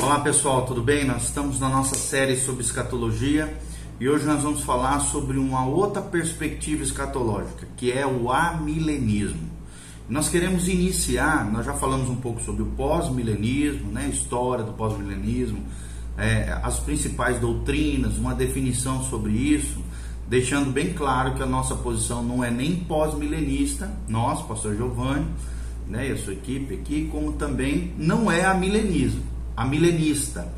Olá pessoal, tudo bem? Nós estamos na nossa série sobre escatologia e hoje nós vamos falar sobre uma outra perspectiva escatológica, que é o amilenismo. Nós queremos iniciar, nós já falamos um pouco sobre o pós-milenismo, né? História do pós-milenismo, as principais doutrinas, uma definição sobre isso, deixando bem claro que a nossa posição não é nem pós-milenista, nós, pastor Giovanni, né, e a sua equipe aqui, como também não é milenista,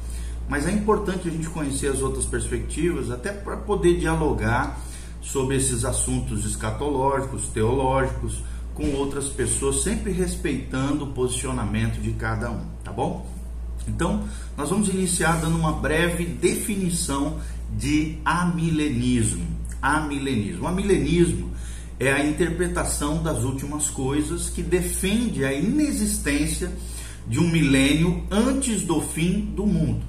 mas é importante a gente conhecer as outras perspectivas, até para poder dialogar sobre esses assuntos escatológicos, teológicos, com outras pessoas, sempre respeitando o posicionamento de cada um, tá bom? Então, nós vamos iniciar dando uma breve definição de amilenismo. O amilenismo é a interpretação das últimas coisas que defende a inexistência de um milênio antes do fim do mundo.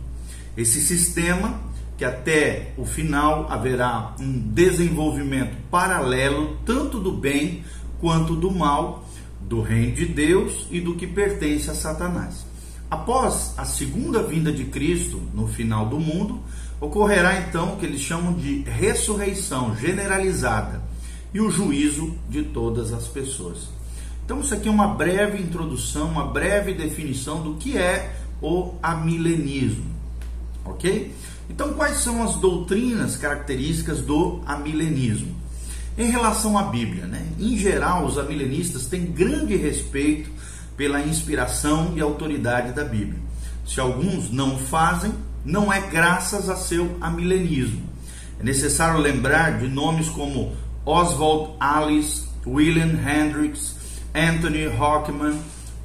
Esse sistema que até o final haverá um desenvolvimento paralelo tanto do bem quanto do mal, do reino de Deus e do que pertence a Satanás. Após a segunda vinda de Cristo no final do mundo, ocorrerá então o que eles chamam de ressurreição generalizada e o juízo de todas as pessoas. Então isso aqui é uma breve introdução, uma breve definição do que é o amilenismo, ok? Então quais são as doutrinas características do amilenismo? Em relação à Bíblia, né? Em geral, os amilenistas têm grande respeito pela inspiração e autoridade da Bíblia. Se alguns não fazem, não é graças a seu amilenismo. É necessário lembrar de nomes como Oswald Alice, William Hendricks, Anthony Hockman.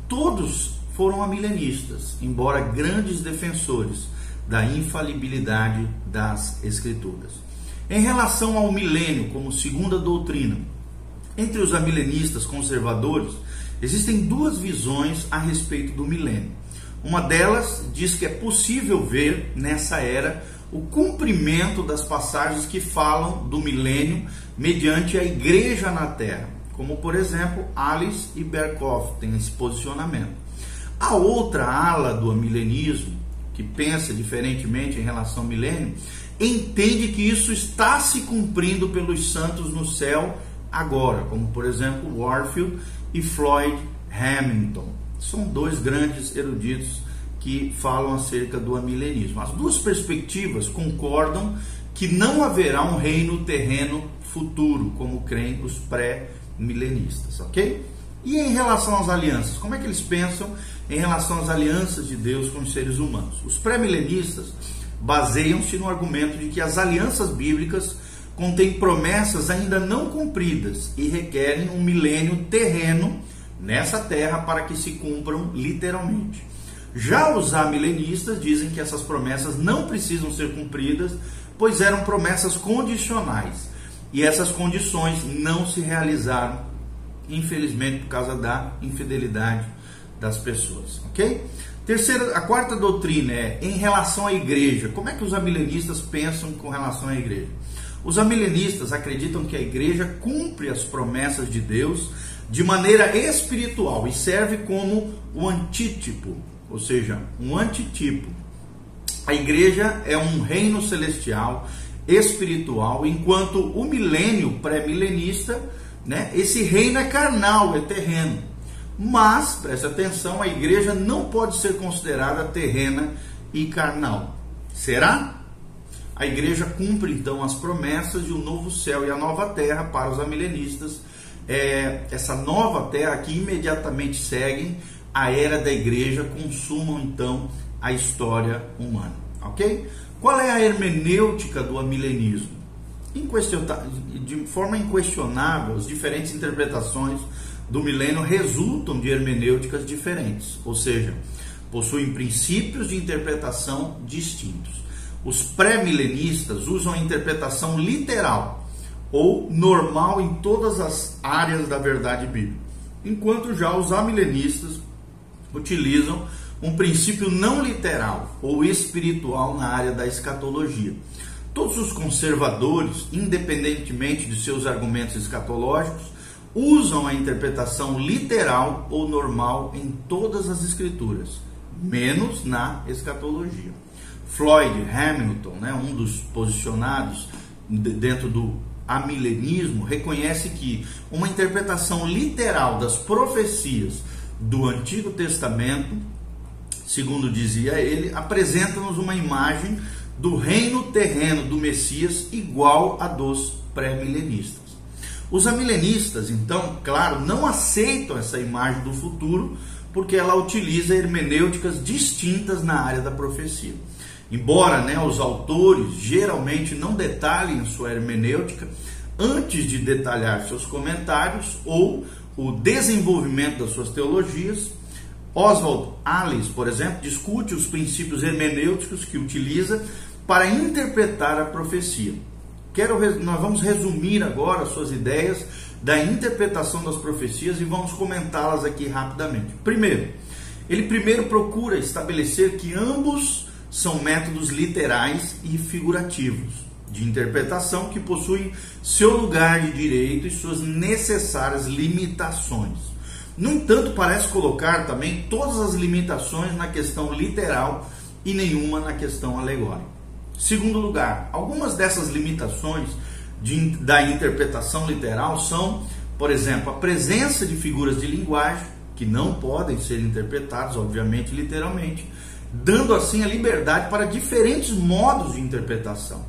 Todos foram amilenistas, embora grandes defensores da infalibilidade das Escrituras. Em relação ao milênio como segunda doutrina, entre os amilenistas conservadores, existem duas visões a respeito do milênio. Uma delas diz que é possível ver nessa era o cumprimento das passagens que falam do milênio mediante a igreja na terra, como por exemplo Alice e Berkhoff têm esse posicionamento. A outra ala do amilenismo, que pensa diferentemente em relação ao milênio, entende que isso está se cumprindo pelos santos no céu agora, como por exemplo Warfield e Floyd Hamilton. São dois grandes eruditos que falam acerca do amilenismo. As duas perspectivas concordam que não haverá um reino terreno futuro, como creem os pré-milenistas, ok? E em relação às alianças, como é que eles pensam em relação às alianças de Deus com os seres humanos? Os pré-milenistas baseiam-se no argumento de que as alianças bíblicas contêm promessas ainda não cumpridas e requerem um milênio terreno nessa terra para que se cumpram literalmente. Já os amilenistas dizem que essas promessas não precisam ser cumpridas, pois eram promessas condicionais. E essas condições não se realizaram, infelizmente, por causa da infidelidade das pessoas, ok? A quarta doutrina é em relação à igreja. Como é que os amilenistas pensam com relação à igreja? Os amilenistas acreditam que a igreja cumpre as promessas de Deus de maneira espiritual e serve como o antítipo, ou seja, um antitipo. A igreja é um reino celestial, espiritual, enquanto o milênio pré-milenista, né, esse reino é carnal, é terreno. Mas, preste atenção, a igreja não pode ser considerada terrena e carnal. Será? A igreja cumpre então as promessas de um novo céu e a nova terra para os amilenistas. Essa nova terra que imediatamente segue a era da igreja, consumam então a história humana, ok? Qual é a hermenêutica do amilenismo? De forma inquestionável, as diferentes interpretações do milênio resultam de hermenêuticas diferentes, ou seja, possuem princípios de interpretação distintos. Os pré-milenistas usam a interpretação literal ou normal em todas as áreas da verdade bíblica, enquanto já os amilenistas utilizam um princípio não literal ou espiritual na área da escatologia. Todos os conservadores, independentemente de seus argumentos escatológicos, usam a interpretação literal ou normal em todas as escrituras, menos na escatologia. Floyd Hamilton, né, um dos posicionados dentro do amilenismo, reconhece que uma interpretação literal das profecias do Antigo Testamento, segundo dizia ele, apresenta-nos uma imagem do reino terreno do Messias igual a dos pré-milenistas. Os amilenistas, então, claro, não aceitam essa imagem do futuro porque ela utiliza hermenêuticas distintas na área da profecia. Embora, né, os autores geralmente não detalhem sua hermenêutica antes de detalhar seus comentários ou o desenvolvimento das suas teologias, Oswald Alice, por exemplo, discute os princípios hermenêuticos que utiliza para interpretar a profecia. Nós vamos resumir agora suas ideias da interpretação das profecias e vamos comentá-las aqui rapidamente. Primeiro, ele procura estabelecer que ambos são métodos literais e figurativos de interpretação que possuem seu lugar de direito e suas necessárias limitações. No entanto, parece colocar também todas as limitações na questão literal e nenhuma na questão alegórica. Segundo lugar, algumas dessas limitações da interpretação literal são, por exemplo, a presença de figuras de linguagem que não podem ser interpretadas, obviamente, literalmente, dando assim a liberdade para diferentes modos de interpretação.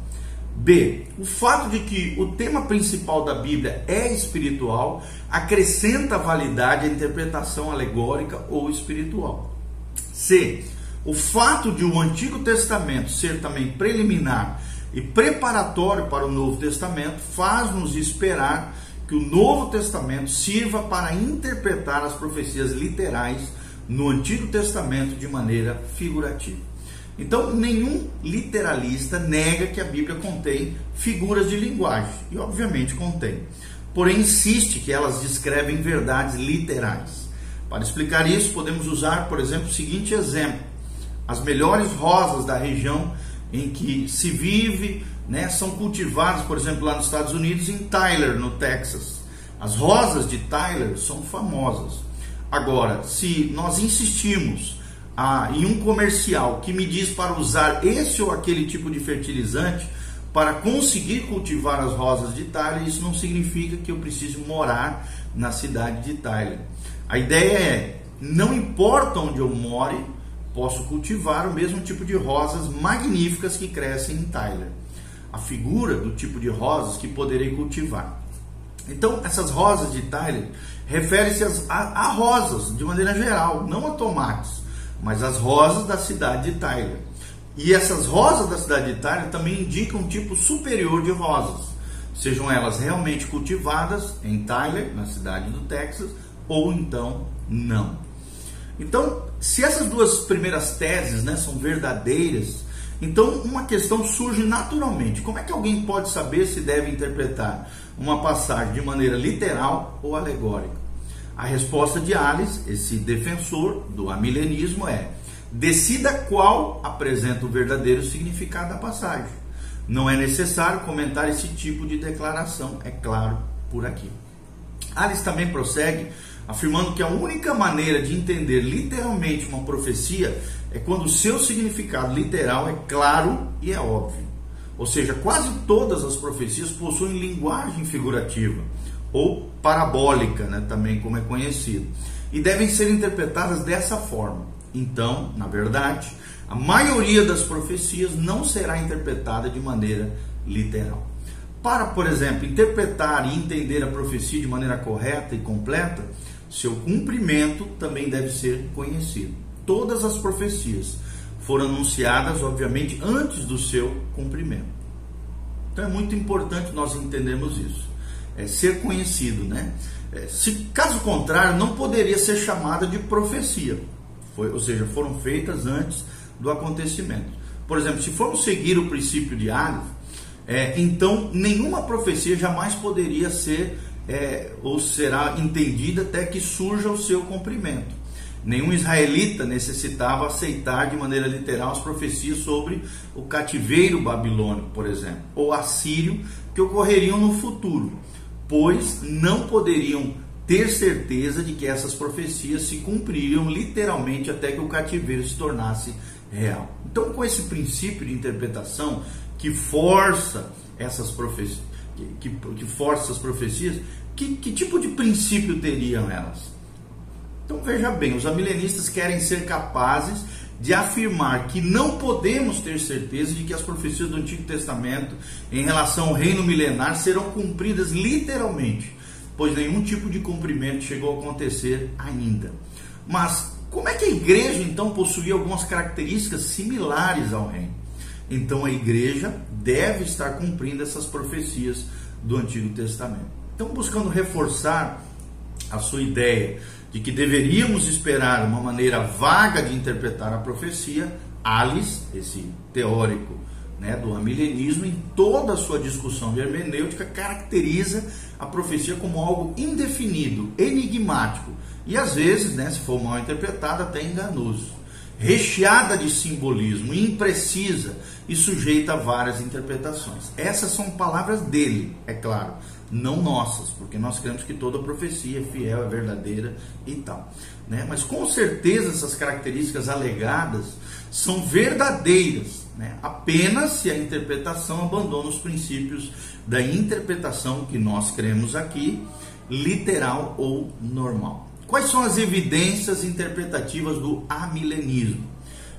B. O fato de que o tema principal da Bíblia é espiritual acrescenta validade à interpretação alegórica ou espiritual. C. O fato de o Antigo Testamento ser também preliminar e preparatório para o Novo Testamento faz-nos esperar que o Novo Testamento sirva para interpretar as profecias literais no Antigo Testamento de maneira figurativa. Então, nenhum literalista nega que a Bíblia contém figuras de linguagem, e obviamente contém. Porém, insiste que elas descrevem verdades literais. Para explicar isso, podemos usar, por exemplo, o seguinte exemplo. As melhores rosas da região em que se vive, né, são cultivadas, por exemplo, lá nos Estados Unidos, em Tyler, no Texas. As rosas de Tyler são famosas. Agora, se nós insistimos em um comercial que me diz para usar esse ou aquele tipo de fertilizante para conseguir cultivar as rosas de Tyler, isso não significa que eu preciso morar na cidade de Tyler. A ideia é, não importa onde eu more, posso cultivar o mesmo tipo de rosas magníficas que crescem em Tyler. A figura do tipo de rosas que poderei cultivar. Então, essas rosas de Tyler refere-se a rosas, de maneira geral, não a tomates, mas as rosas da cidade de Tyler. E essas rosas da cidade de Tyler também indicam um tipo superior de rosas, sejam elas realmente cultivadas em Tyler, na cidade do Texas, ou então não. Então, se essas duas primeiras teses, né, são verdadeiras, então uma questão surge naturalmente. Como é que alguém pode saber se deve interpretar uma passagem de maneira literal ou alegórica? A resposta de Alice, esse defensor do amilenismo, é: decida qual apresenta o verdadeiro significado da passagem. Não é necessário comentar esse tipo de declaração, é claro, por aqui. Alice também prossegue afirmando que a única maneira de entender literalmente uma profecia é quando o seu significado literal é claro e é óbvio. Ou seja, quase todas as profecias possuem linguagem figurativa, ou parabólica, né, também como é conhecido, e devem ser interpretadas dessa forma. Então, na verdade, a maioria das profecias não será interpretada de maneira literal. Para, por exemplo, interpretar e entender a profecia de maneira correta e completa, seu cumprimento também deve ser conhecido. Todas as profecias foram anunciadas, obviamente, antes do seu cumprimento. Então é muito importante nós entendermos isso. É ser conhecido, né? Se caso contrário, não poderia ser chamada de profecia. Ou seja, foram feitas antes do acontecimento. Por exemplo, se formos seguir o princípio de Alice, então nenhuma profecia jamais poderia ser ou será entendida até que surja o seu cumprimento. Nenhum israelita necessitava aceitar de maneira literal as profecias sobre o cativeiro babilônico, por exemplo, ou assírio, que ocorreriam no futuro, pois não poderiam ter certeza de que essas profecias se cumpririam literalmente até que o cativeiro se tornasse real. Então, com esse princípio de interpretação que força essas profecias, que força essas profecias, que tipo de princípio teriam elas? Então veja bem, os amilenistas querem ser capazes de afirmar que não podemos ter certeza de que as profecias do Antigo Testamento em relação ao reino milenar serão cumpridas literalmente, pois nenhum tipo de cumprimento chegou a acontecer ainda. Mas como é que a igreja então possuía algumas características similares ao reino? Então a igreja deve estar cumprindo essas profecias do Antigo Testamento. Então, buscando reforçar a sua ideia de que deveríamos esperar uma maneira vaga de interpretar a profecia, Alice, esse teórico, do amilenismo, em toda a sua discussão de hermenêutica, caracteriza a profecia como algo indefinido, enigmático e às vezes, se for mal interpretada, até enganoso, recheada de simbolismo, imprecisa e sujeita a várias interpretações. Essas são palavras dele, é claro, não nossas, porque nós cremos que toda profecia é fiel, é verdadeira e tal. Mas com certeza essas características alegadas são verdadeiras, apenas se a interpretação abandona os princípios da interpretação que nós cremos aqui, literal ou normal. Quais são as evidências interpretativas do amilenismo?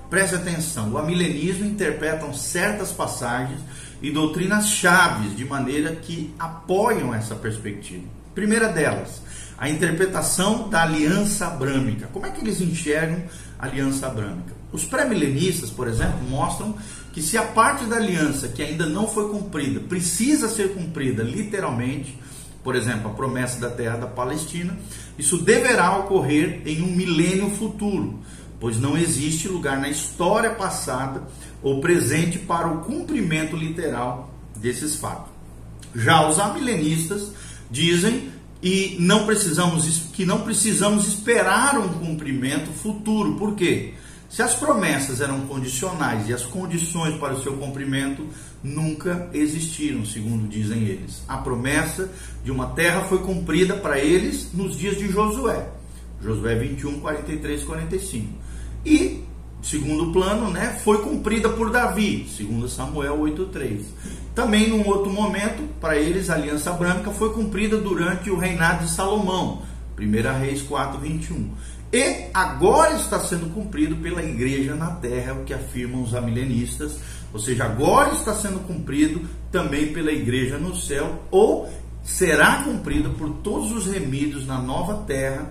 Preste atenção, o amilenismo interpreta certas passagens e doutrinas chaves de maneira que apoiam essa perspectiva. Primeira delas, a interpretação da aliança abrâmica. Como é que eles enxergam a aliança abrâmica? Os pré-milenistas, por exemplo, mostram que se a parte da aliança que ainda não foi cumprida precisa ser cumprida literalmente, por exemplo, a promessa da terra da Palestina, isso deverá ocorrer em um milênio futuro, pois não existe lugar na história passada ou presente para o cumprimento literal desses fatos. Já os amilenistas dizem que não precisamos esperar um cumprimento futuro. Por quê? Se as promessas eram condicionais e as condições para o seu cumprimento nunca existiram, segundo dizem eles. A promessa de uma terra foi cumprida para eles nos dias de Josué. Josué 21, 43 e 45. E, segundo plano, foi cumprida por Davi, segundo Samuel 8,3. Também, num outro momento, para eles, a aliança abrâmica foi cumprida durante o reinado de Salomão, 1 Reis 4,21. E agora está sendo cumprido pela igreja na terra, o que afirmam os amilenistas, ou seja, agora está sendo cumprido também pela igreja no céu, ou será cumprido por todos os remidos na nova terra,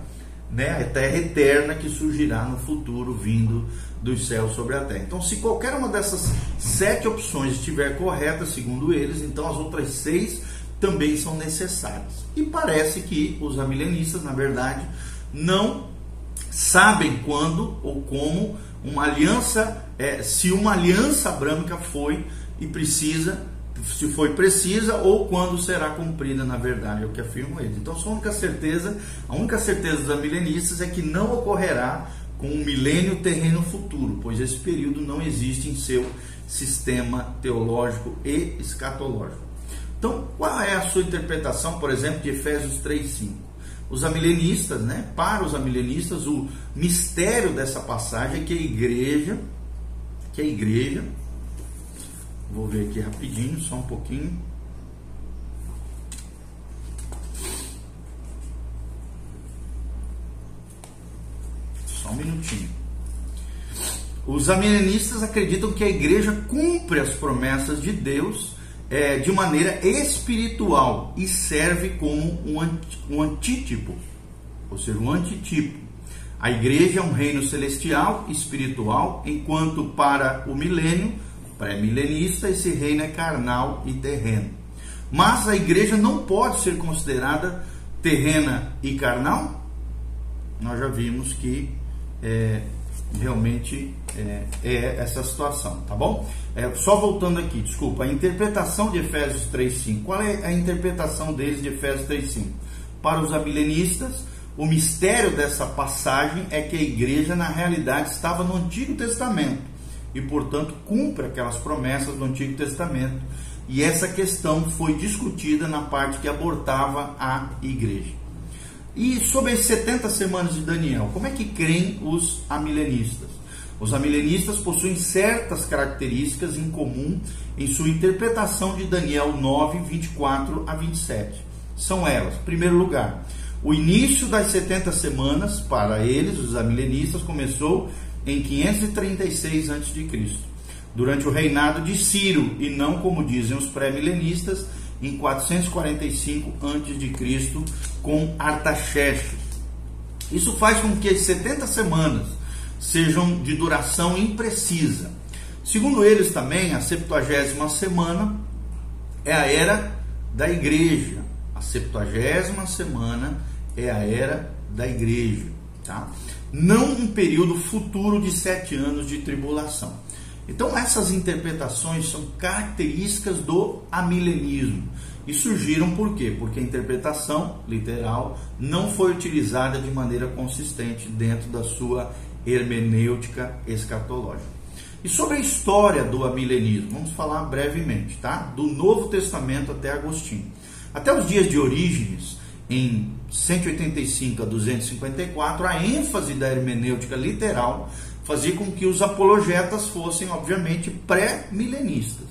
a terra eterna que surgirá no futuro vindo dos céus sobre a terra. Então, se qualquer uma dessas 7 opções estiver correta, segundo eles, então as outras 6 também são necessárias. E parece que os amilenistas, na verdade, não sabem quando ou como uma aliança, se uma aliança abrâmica foi e precisa, se foi precisa ou quando será cumprida, na verdade, é o que afirmam eles. Então, a única certeza dos amilenistas é que não ocorrerá com um milênio terreno futuro, pois esse período não existe em seu sistema teológico e escatológico. Então, qual é a sua interpretação, por exemplo, de Efésios 3:5? Os amilenistas, para os amilenistas, o mistério dessa passagem é que a igreja, vou ver aqui rapidinho, só um pouquinho. Só um minutinho. Os amilenistas acreditam que a igreja cumpre as promessas de Deus de maneira espiritual e serve como um antítipo, ou seja, um antitipo. A igreja é um reino celestial, espiritual, enquanto para o milênio pré-milenista esse reino é carnal e terreno. Mas a igreja não pode ser considerada terrena e carnal? Nós já vimos que realmente é essa situação, tá bom? Só voltando aqui, desculpa, a interpretação de Efésios 3:5. Qual é a interpretação deles de Efésios 3:5? Para os amilenistas, o mistério dessa passagem é que a igreja na realidade estava no Antigo Testamento e, portanto, cumpre aquelas promessas do Antigo Testamento, e essa questão foi discutida na parte que abortava a igreja. E sobre as 70 semanas de Daniel, como é que creem os amilenistas? Os amilenistas possuem certas características em comum em sua interpretação de Daniel 9, 24 a 27. São elas, em primeiro lugar, o início das 70 semanas, para eles, os amilenistas, começou em 536 a.C., durante o reinado de Ciro, e não, como dizem os pré-milenistas, em 445 a.C., com Artaxerxes. Isso faz com que as 70 semanas sejam de duração imprecisa. Segundo eles também, a 70ª semana é a era da igreja. A 70ª semana é a era da igreja, tá? Não um período futuro de 7 anos de tribulação. Então essas interpretações são características do amilenismo. E surgiram por quê? Porque a interpretação literal não foi utilizada de maneira consistente dentro da sua hermenêutica escatológica. E sobre a história do amilenismo, vamos falar brevemente, tá? Do Novo Testamento até Agostinho. Até os dias de Orígenes, em 185 a 254, a ênfase da hermenêutica literal fazia com que os apologetas fossem, obviamente, pré-milenistas.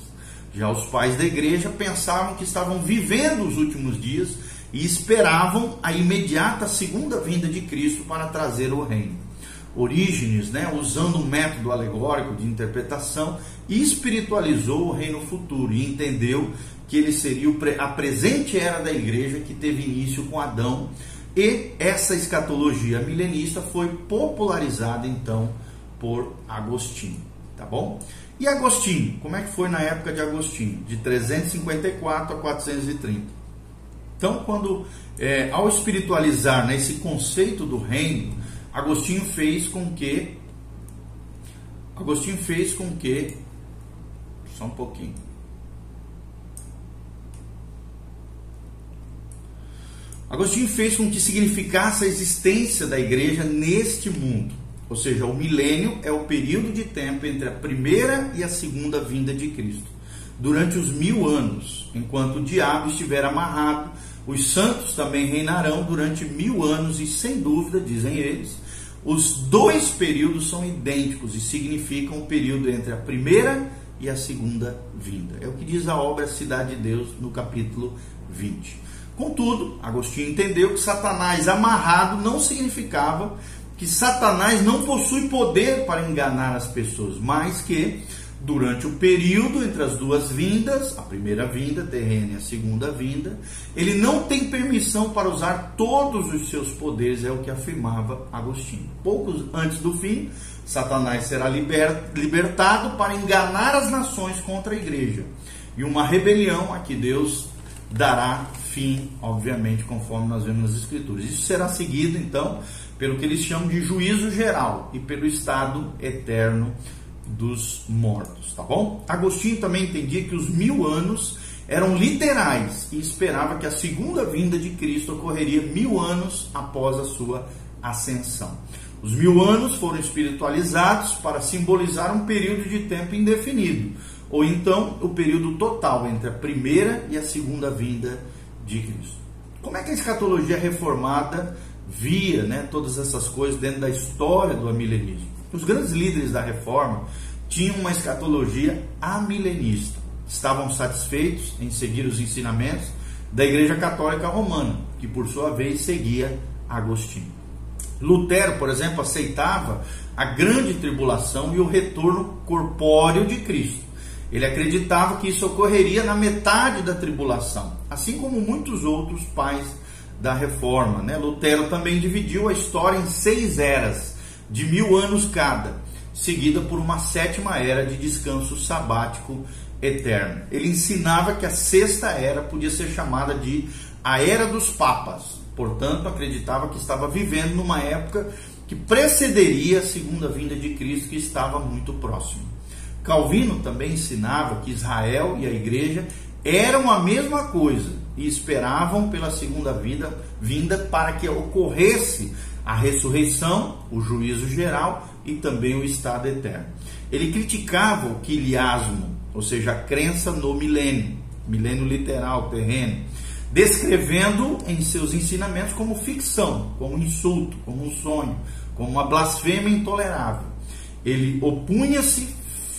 Já os pais da igreja pensavam que estavam vivendo os últimos dias e esperavam a imediata segunda vinda de Cristo para trazer o reino. Orígenes, usando um método alegórico de interpretação, espiritualizou o reino futuro e entendeu que ele seria a presente era da igreja que teve início com Adão, e essa escatologia milenista foi popularizada então por Agostinho, tá bom? E Agostinho, como é que foi na época de Agostinho? De 354 a 430. Então, ao espiritualizar esse conceito do reino, Agostinho fez com que, só um pouquinho, Agostinho fez com que significasse a existência da igreja neste mundo. Ou seja, o milênio é o período de tempo entre a primeira e a segunda vinda de Cristo. Durante os 1000 anos, enquanto o diabo estiver amarrado, os santos também reinarão durante 1000 anos e, sem dúvida, dizem eles, os dois períodos são idênticos e significam o período entre a primeira e a segunda vinda. É o que diz a obra Cidade de Deus no capítulo 20. Contudo, Agostinho entendeu que Satanás amarrado não significava que Satanás não possui poder para enganar as pessoas, mas que durante o período entre as duas vindas, a primeira vinda terrena e a segunda vinda, ele não tem permissão para usar todos os seus poderes, é o que afirmava Agostinho. Poucos antes do fim, Satanás será libertado para enganar as nações contra a igreja, e uma rebelião a que Deus dará fim, obviamente, conforme nós vemos nas Escrituras. Isso será seguido, então, pelo que eles chamam de juízo geral e pelo estado eterno dos mortos, tá bom? Agostinho também entendia que os 1000 anos eram literais e esperava que a segunda vinda de Cristo ocorreria 1000 anos após a sua ascensão. Os 1000 anos foram espiritualizados para simbolizar um período de tempo indefinido, ou então o período total entre a primeira e a segunda vinda de Cristo. Como é que a escatologia reformada via todas essas coisas dentro da história do amilenismo? Os grandes líderes da reforma tinham uma escatologia amilenista. Estavam satisfeitos em seguir os ensinamentos da Igreja Católica Romana, que por sua vez seguia Agostinho. Lutero, por exemplo, aceitava a grande tribulação e o retorno corpóreo de Cristo. Ele acreditava que isso ocorreria na metade da tribulação, assim como muitos outros pais da reforma. Lutero também dividiu a história em 6 eras, de 1000 anos cada, seguida por uma 7ª era de descanso sabático eterno. Ele ensinava que a 6ª era podia ser chamada de a Era dos Papas. Portanto, acreditava que estava vivendo numa época que precederia a segunda vinda de Cristo, que estava muito próxima. Calvino também ensinava que Israel e a igreja eram a mesma coisa e esperavam pela segunda vinda para que ocorresse a ressurreição, o juízo geral e também o estado eterno. Ele criticava o quiliasmo, ou seja, a crença no milênio literal, terreno, descrevendo em seus ensinamentos como ficção, como insulto, como um sonho, como uma blasfêmia intolerável. Ele opunha-se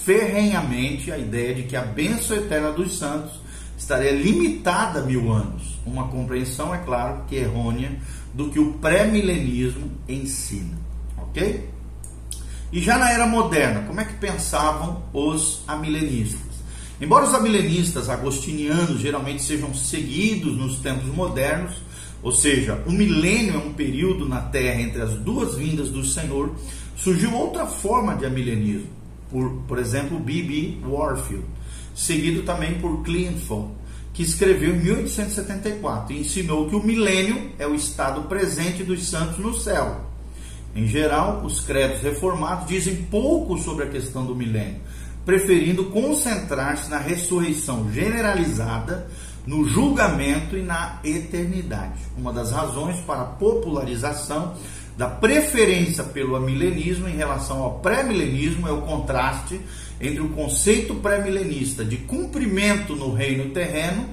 ferrenhamente à ideia de que a bênção eterna dos santos estaria limitada a 1000 anos. Uma compreensão, é claro, que errônea do que o pré-milenismo ensina. Ok? E já na era moderna, como é que pensavam os amilenistas? Embora os amilenistas agostinianos geralmente sejam seguidos nos tempos modernos, ou seja, o milênio é um período na Terra entre as duas vindas do Senhor, surgiu outra forma de amilenismo, por exemplo, B.B. Warfield, seguido também por Clinton, que escreveu em 1874 e ensinou que o milênio é o estado presente dos santos no céu. Em geral, os credos reformados dizem pouco sobre a questão do milênio, preferindo concentrar-se na ressurreição generalizada, no julgamento e na eternidade. Uma das razões para a popularização da preferência pelo amilenismo em relação ao pré-milenismo é o contraste entre o conceito pré-milenista de cumprimento no reino terreno,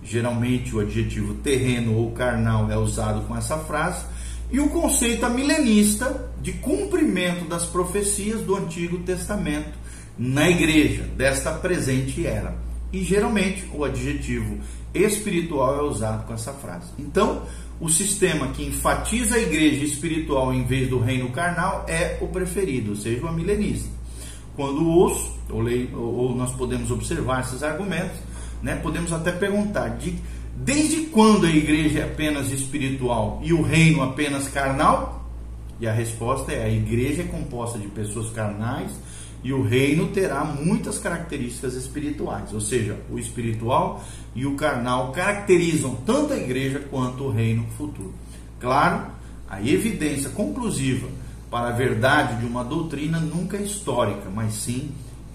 geralmente o adjetivo terreno ou carnal é usado com essa frase, e o conceito amilenista de cumprimento das profecias do Antigo Testamento na igreja desta presente era. E geralmente o adjetivo espiritual é usado com essa frase. Então, o sistema que enfatiza a igreja espiritual em vez do reino carnal é o preferido, ou seja, o amilenista. Quando ouço, ou nós podemos observar esses argumentos, né, podemos até perguntar, desde quando a igreja é apenas espiritual e o reino apenas carnal? E a resposta é: a igreja é composta de pessoas carnais e o reino terá muitas características espirituais, ou seja, o espiritual e o carnal caracterizam tanto a igreja quanto o reino futuro. Claro, a evidência conclusiva para a verdade de uma doutrina nunca é histórica, mas sim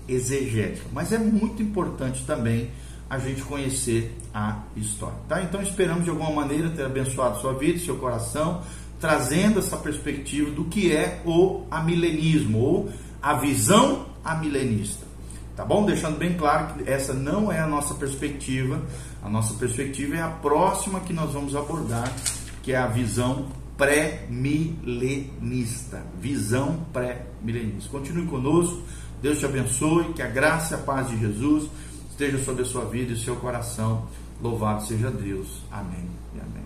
exegética. Mas é muito importante também a gente conhecer a história. Tá? Então esperamos de alguma maneira ter abençoado sua vida, seu coração, trazendo essa perspectiva do que é o amilenismo, ou a visão amilenista. Tá bom? Deixando bem claro que essa não é a nossa perspectiva. A nossa perspectiva é a próxima que nós vamos abordar, que é a visão pré-milenista. Visão pré-milenista. Continue conosco. Deus te abençoe. Que a graça e a paz de Jesus esteja sobre a sua vida e o seu coração. Louvado seja Deus. Amém e amém.